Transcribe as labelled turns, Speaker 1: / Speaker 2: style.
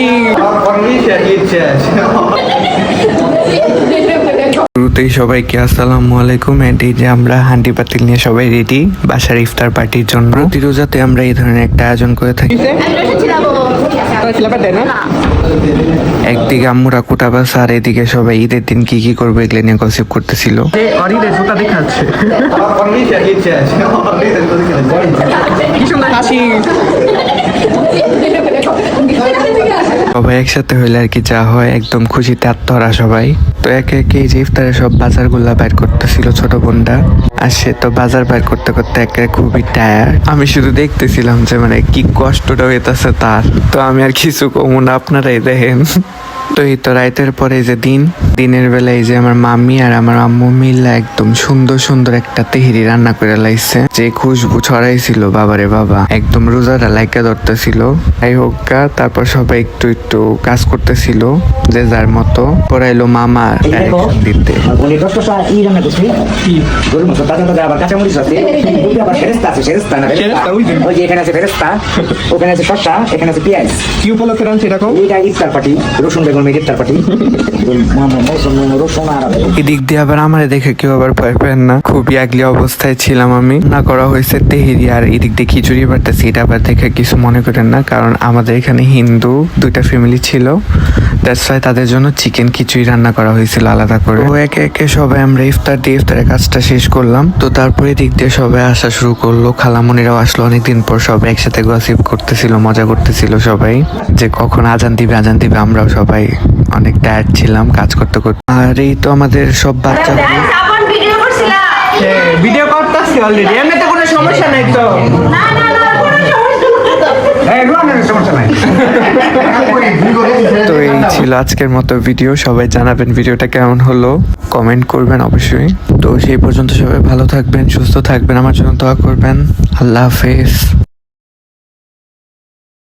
Speaker 1: হাসি।
Speaker 2: শুরুতেই সবাইকে আসসালামু আলাইকুম। এই যে আমরা হান্ডি পাতিল নিয়ে সবাই রেডি বাসার ইফতার পার্টির জন্য। প্রতি রোজাতে আমরা এই ধরনের একটা আয়োজন করে থাকি। একদিকে আম্মুরা কুটা বাসা আর এদিকে সবাই ঈদের দিন কি কি করবে এগুলো নিয়ে গসিপ করতেছিল।
Speaker 1: কি সুন্দর হাসি।
Speaker 2: সবাই একসাথে হইলে আর কি যা হয়, একদম খুশিতে আত্মহারা সবাই। তো একে একে এই যে ইফতারে সব বাজার গুলা বাইর করতেছিল ছোট বোনটা, আর সে তো বাজার বাইর করতে করতে একে খুবই টায়ার্ড। আমি শুধু দেখতেছিলাম যে মানে কি কষ্টটা হইতেছে তার। তো আমি আর কিছু কমু না, আপনারাই দেখেন। তো এই তো রাইতের পরে যে দিনের বেলায় এই যে আমার মাম্মি আর আমার আম্মু মিল্লা একদম সুন্দর সুন্দর একটা তেহেরি রান্না করে লাইছে, যে খুশবু ছড়াইছিল বাবারে বাবা, একদম রোজাটা লাইকা ধরতেছিল। যাই হোক গা, তারপর সবাই একটু একটু কাজ করতেছিল যে যার মতো। পড়াইলো মামা ডাইরেকশন দিতে।
Speaker 1: কি উপলক্ষে রাঁধছে এটা?
Speaker 3: রসুন বেগুন ইফতার পার্টি।
Speaker 2: এদিক দিয়ে আবার আমারে দেখে কেউ আবার ভয় পেন না, খুবই আগলি অবস্থায় ছিলাম আমি। না করা হয়েছে তেহেরি আর এদিক দিয়ে খিচুড়ি বাড়তেছি, এটা আবার দেখে কিছু মনে করেন না, কারণ আমাদের এখানে হিন্দু দুইটা ফ্যামিলি ছিল, দ্যাটস ওয়াই তাদের জন্য চিকেন খিচুড়ি রান্না করা হয়েছিল আলাদা করে। তো একে একে সবাই আমরা ইফতারের কাজটা শেষ করলাম। তো তারপরে এদিক দিয়ে সবাই আসা শুরু করলো, খালামণিরাও আসলো অনেকদিন পর। সবাই একসাথে গসিপ করতেছিল, মজা করতেছিল সবাই, যে কখন আজান দিবে। আমরাও সবাই অনেক টায়ার্ড ছিলাম কাজ করতে করতে। আর এই তো আমাদের সব বাচ্চাগুলো
Speaker 1: ভিডিও করতেছি অলরেডি, এমনিতে কোনো সমস্যা নাই তো।
Speaker 2: তো এই ছিল আজকের মতো ভিডিও। সবাই জানাবেন ভিডিওটা কেমন হলো, কমেন্ট করবেন অবশ্যই। তো সেই পর্যন্ত সবাই ভালো থাকবেন, সুস্থ থাকবেন, আমার জন্য দোয়া করবেন। আল্লাহ হাফেজ।